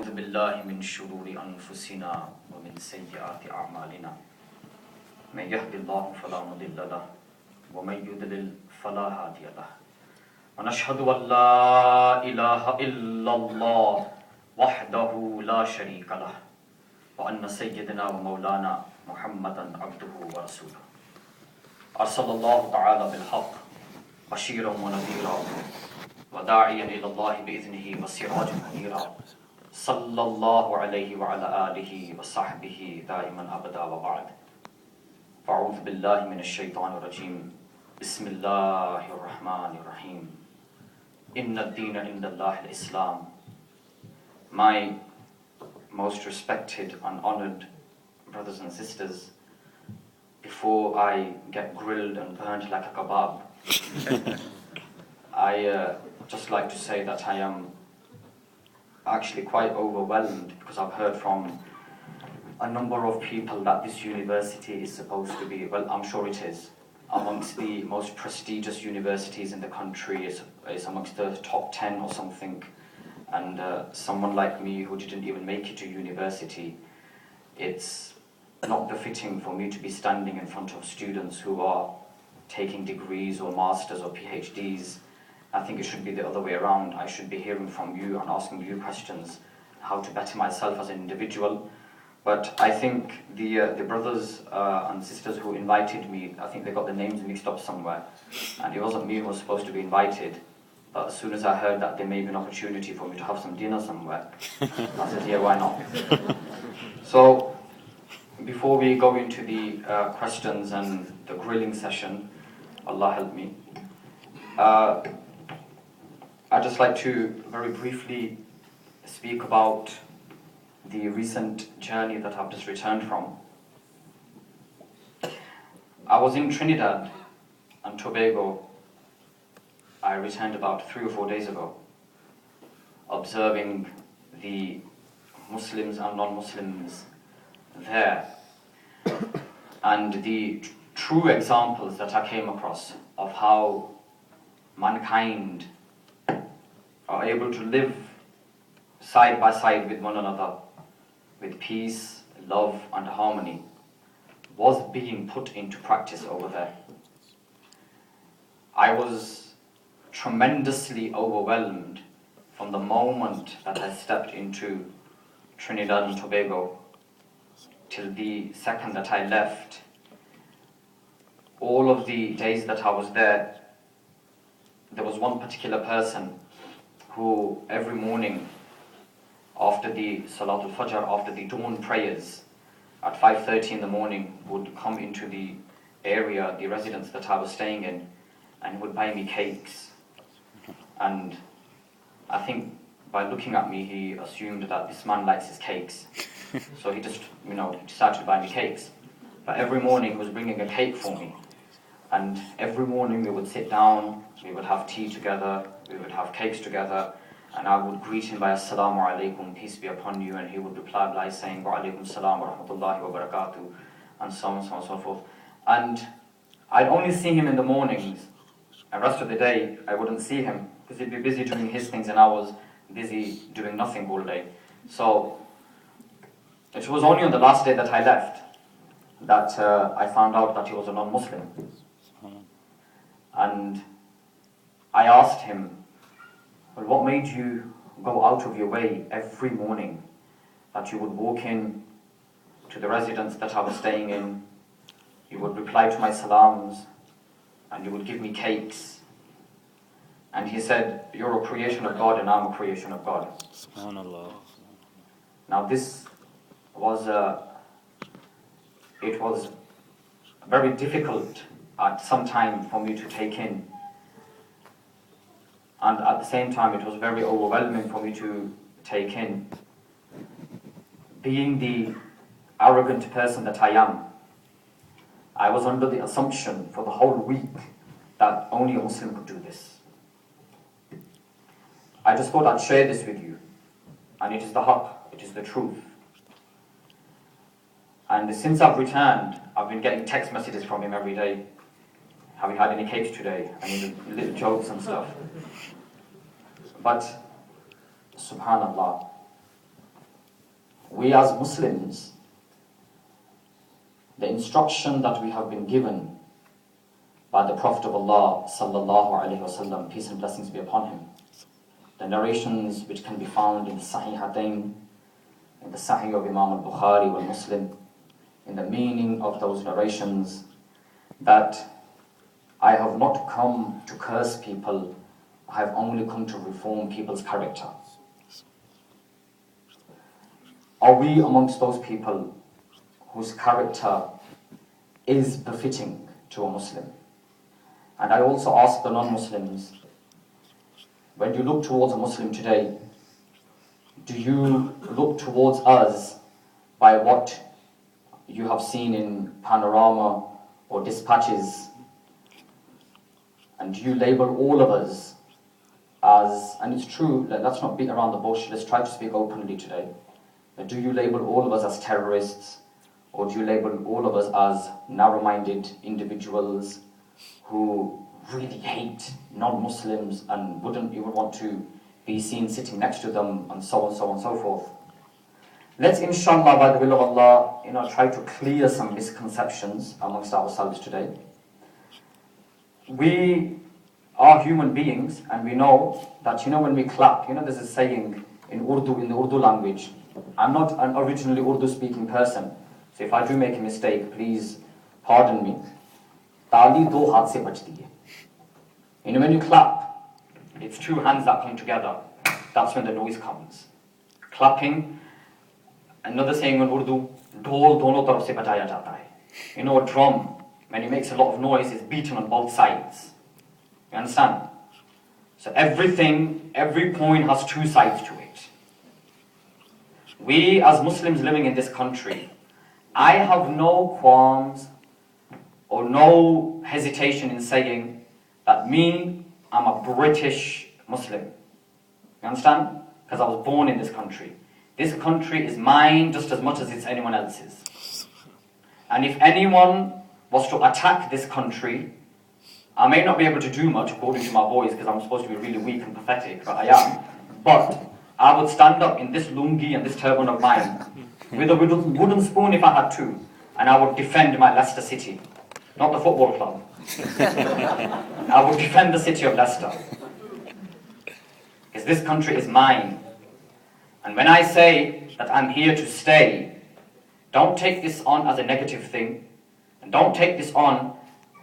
أعوذ بالله من شرور أنفسنا ومن سيئات أعمالنا من يهد الله فلا مضل له ومن يضلل فلا هادي له ونشهد أن لا إله إلا الله وحده لا شريك له وأن سيدنا ومولانا محمدا عبده ورسوله أرسل الله تعالى بالحق بشيرا ونذيرا وداعيا إلى الله بإذنه وسراجا منيرا صلى الله عليه وعلى آله وصحبه دائما أبدا وبعد فأعوذ بالله من الشيطان الرجيم بسم الله الرحمن الرحيم إن الدين عند الله الإسلام. My most respected and honored brothers and sisters, before I get grilled and burnt like a kebab, I just like to say that I am actually quite overwhelmed because I've heard from a number of people that this university is supposed to be, well, I'm sure it is, amongst the most prestigious universities in the country. It's amongst the top 10 or something. And someone like me who didn't even make it to university, it's not befitting for me to be standing in front of students who are taking degrees or masters or PhDs. I think it should be the other way around. I should be hearing from you and asking you questions, how to better myself as an individual. But I think the brothers and sisters who invited me, I think they got the names mixed up somewhere. And it wasn't me who was supposed to be invited. But as soon as I heard that there may be an opportunity for me to have some dinner somewhere, I said, yeah, why not? So, before we go into the questions and the grilling session, Allah help me, I'd just like to very briefly speak about the recent journey that I've just returned from. I was in Trinidad and Tobago. I returned about 3 or 4 days ago, observing the Muslims and non-Muslims there, and the true examples that I came across of how mankind are able to live side by side with one another with peace, love and harmony was being put into practice over there. I was tremendously overwhelmed from the moment that I stepped into Trinidad and Tobago till the second that I left. All of the days that I was there, there was one particular person who every morning after the Salatul Fajr, after the dawn prayers at 5:30 in the morning, would come into the area, the residence that I was staying in, and would buy me cakes. And I think by looking at me, he assumed that this man likes his cakes. So he just, decided to buy me cakes. But every morning he was bringing a cake for me. And every morning we would sit down, we would have tea together, we would have cakes together, and I would greet him by Assalamu alaikum, peace be upon you, and he would reply by saying Wa alaikum salam wa rahmatullahi wa barakatuh, and so on and so forth. And I'd only see him in the mornings, and the rest of the day I wouldn't see him, because he'd be busy doing his things and I was busy doing nothing all day. So it was only on the last day that I left that I found out that he was a non-Muslim. And I asked him, well, what made you go out of your way every morning that you would walk in to the residence that I was staying in, you would reply to my salams, and you would give me cakes? And he said, you're a creation of God and I'm a creation of God. SubhanAllah. Now this was, it was very difficult at some time for me to take in. And at the same time, it was very overwhelming for me to take in. Being the arrogant person that I am, I was under the assumption for the whole week that only a Muslim could do this. I just thought I'd share this with you. And it is the haqq, it is the truth. And since I've returned, I've been getting text messages from him every day. Have you had any cakes today? And little jokes and stuff. But, subhanallah, we as Muslims, the instruction that we have been given by the Prophet of Allah sallallahu alaihi wasallam, peace and blessings be upon him, the narrations which can be found in the Sahihatain, in the Sahih of Imam al-Bukhari wal Muslim, in the meaning of those narrations, that I have not come to curse people, I have only come to reform people's character. Are we amongst those people whose character is befitting to a Muslim? And I also ask the non-Muslims, when you look towards a Muslim today, do you look towards us by what you have seen in panorama or dispatches? And do you label all of us as, and it's true, let's not beat around the bush, let's try to speak openly today. Do you label all of us as terrorists? Or do you label all of us as narrow-minded individuals who really hate non-Muslims and wouldn't even want to be seen sitting next to them, and so on and so forth? Let's, inshallah, by the will of Allah, try to clear some misconceptions amongst ourselves today. We are human beings, and we know that, when we clap, there's a saying in Urdu, in the Urdu language. I'm not an originally Urdu-speaking person, so if I do make a mistake, please pardon me. Tali do haath se bajti hai. When you clap, it's two hands that come together. That's when the noise comes. Clapping, another saying in Urdu, dhol dono taraf se bajaya jata hai. A drum, when it makes a lot of noise, is beaten on both sides. You understand? So every coin has two sides to it. We as Muslims living in this country, I have no qualms or no hesitation in saying that I'm a British Muslim. You understand? Because I was born in this country. This country is mine just as much as it's anyone else's. And if anyone was to attack this country, I may not be able to do much according to my boys, because I'm supposed to be really weak and pathetic, but I am. But I would stand up in this lungi and this turban of mine with a wooden spoon if I had to, and I would defend my Leicester City, not the football club. I would defend the city of Leicester, because this country is mine. And when I say that I'm here to stay, don't take this on as a negative thing, and don't take this on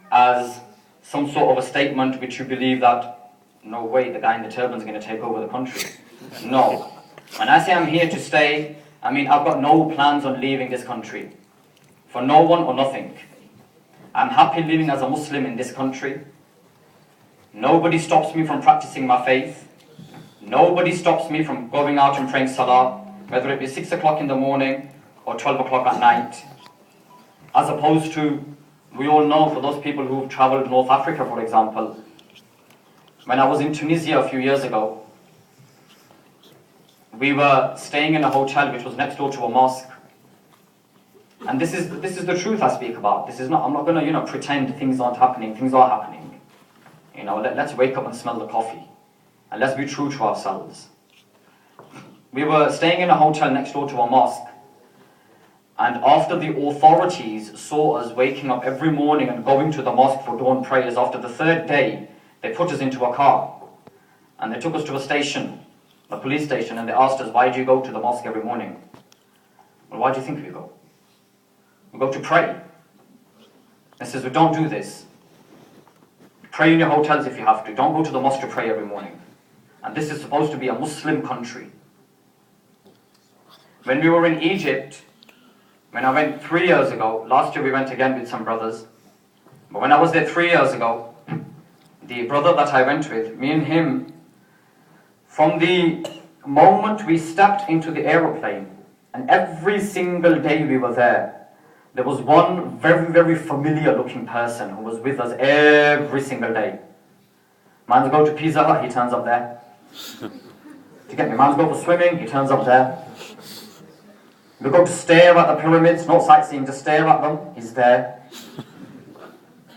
as some sort of a statement which you believe that, no way, the guy in the turban is going to take over the country. No. When I say I'm here to stay, I mean I've got no plans on leaving this country. For no one or nothing. I'm happy living as a Muslim in this country. Nobody stops me from practicing my faith. Nobody stops me from going out and praying salah, whether it be 6 o'clock in the morning or 12 o'clock at night. As opposed to, we all know, for those people who've travelled North Africa, for example, when I was in Tunisia a few years ago, we were staying in a hotel which was next door to a mosque. And this is the truth I speak about. I'm not going to, pretend things aren't happening. Things are happening. Let's wake up and smell the coffee. And let's be true to ourselves. We were staying in a hotel next door to a mosque. And after the authorities saw us waking up every morning and going to the mosque for dawn prayers, after the third day, they put us into a car. And they took us to a station, a police station, and they asked us, why do you go to the mosque every morning? Well, why do you think we go? We go to pray. They says, well, don't do this. Pray in your hotels if you have to. Don't go to the mosque to pray every morning. And this is supposed to be a Muslim country. When we were in Egypt, when I went 3 years ago, last year we went again with some brothers, but when I was there 3 years ago, the brother that I went with, me and him, from the moment we stepped into the aeroplane, and every single day we were there was one very, very familiar looking person who was with us every single day. Man's go to Pizza Hut, he turns up there. Do you get me? Man's go for swimming, he turns up there. We go to stare at the pyramids, not sightseeing, just stare at them, he's there.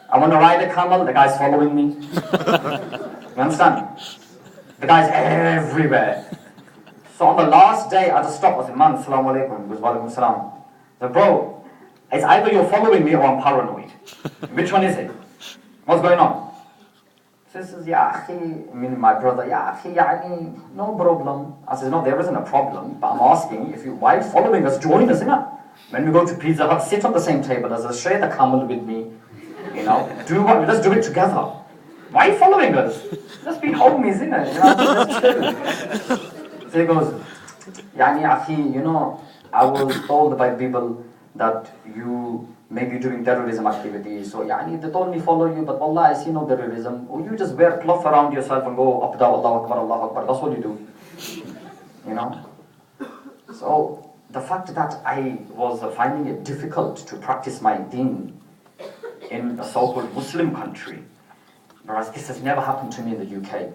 I want to ride a camel, the guy's following me. You understand? The guy's everywhere. So on the last day, I just stopped. I said, man, assalamu alaikum. He goes, wa alaikum salam. I said, bro, it's either you're following me or I'm paranoid. Which one is it? What's going on? He says, ya akhi, I mean my brother, ya akhi, yani, no problem. I said, no, there isn't a problem, but I'm asking, if you, why are you following us? Join us, innit? When we go to Pizza Hut, sit on the same table as us, share the camel with me, you know, let's do it together. Why are you following us? Let's be homies, innit? You know, let's chill. So he goes, yani akhi, you know, I was told by people that you may be doing terrorism activities. So yani, they told me follow you, but wallah, I see no terrorism. Or you just wear cloth around yourself and go up, down, Allahu Akbar, Allahu Akbar. That's what you do. You know? So the fact that I was finding it difficult to practice my deen in a so-called Muslim country, whereas this has never happened to me in the UK.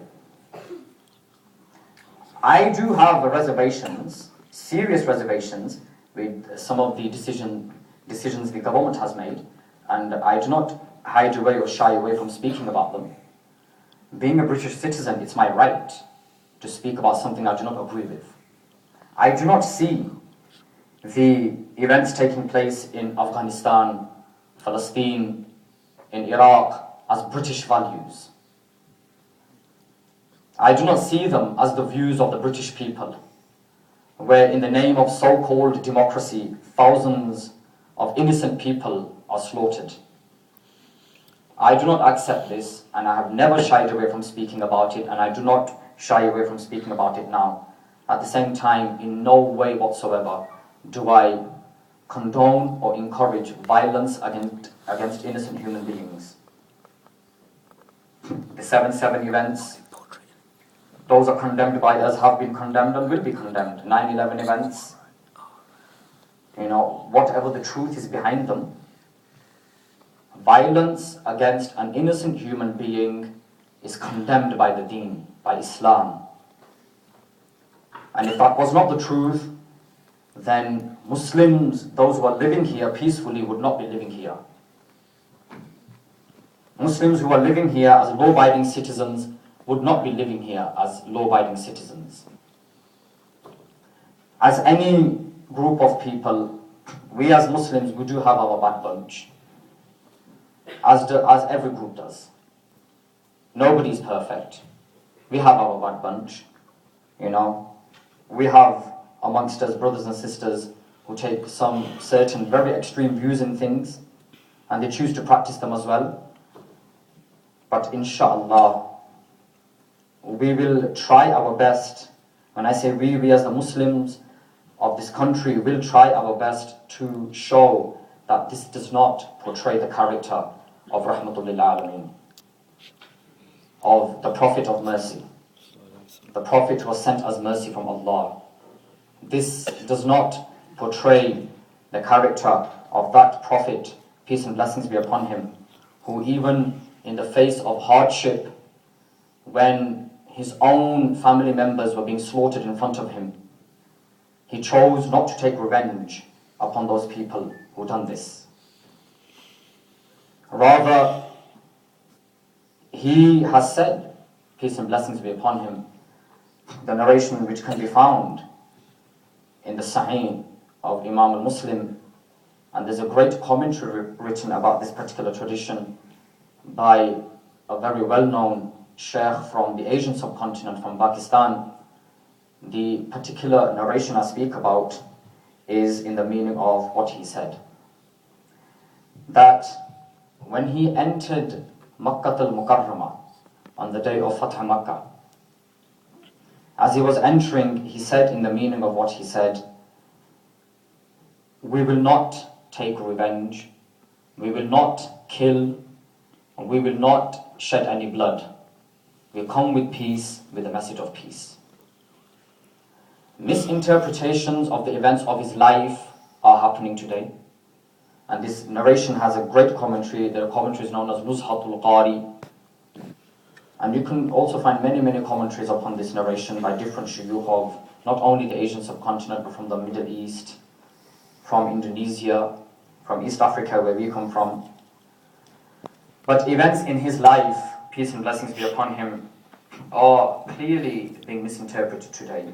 I do have reservations, serious reservations, with some of the decisions the government has made, and I do not hide away or shy away from speaking about them. Being a British citizen, it's my right to speak about something I do not agree with. I do not see the events taking place in Afghanistan, Palestine, in Iraq as British values. I do not see them as the views of the British people, where in the name of so-called democracy, thousands of innocent people are slaughtered. I do not accept this, and I have never shied away from speaking about it, and I do not shy away from speaking about it now. At the same time, in no way whatsoever do I condone or encourage violence against innocent human beings. The 7/7 events, those are condemned by us, have been condemned and will be condemned. 9/11 events, you know, whatever the truth is behind them, violence against an innocent human being is condemned by the deen, by Islam. And if that was not the truth, then Muslims, those who are living here peacefully, would not be living here. Muslims who are living here as law-abiding citizens would not be living here as law-abiding citizens. As any group of people, we as Muslims, we do have our bad bunch, as every group does. Nobody is perfect. We have our bad bunch, you know. We have amongst us brothers and sisters who take some certain very extreme views in things, and they choose to practice them as well. But inshallah, we will try our best. When I say we as the Muslims of this country will try our best to show that this does not portray the character of Rahmatul lil Alameen, of the Prophet of mercy. The Prophet was sent as mercy from Allah. This does not portray the character of that Prophet, peace and blessings be upon him, who even in the face of hardship, when his own family members were being slaughtered in front of him, he chose not to take revenge upon those people who done this. Rather, he has said, peace and blessings be upon him, the narration which can be found in the Sahih of Imam al-Muslim, and there's a great commentary written about this particular tradition by a very well-known Sheikh from the Asian subcontinent, from Pakistan. The particular narration I speak about is in the meaning of what he said. That when he entered Makkah al-Mukarramah on the day of Fath Makkah, as he was entering, he said in the meaning of what he said, "We will not take revenge, we will not kill, and we will not shed any blood. We come with peace, with the message of peace." Misinterpretations of the events of his life are happening today. And this narration has a great commentary. The commentary is known as Nuzhatul Qari. And you can also find many commentaries upon this narration by different shuyukh of not only the Asian subcontinent, but from the Middle East, from Indonesia, from East Africa, where we come from. But events in his life, peace and blessings be upon him, are clearly being misinterpreted today.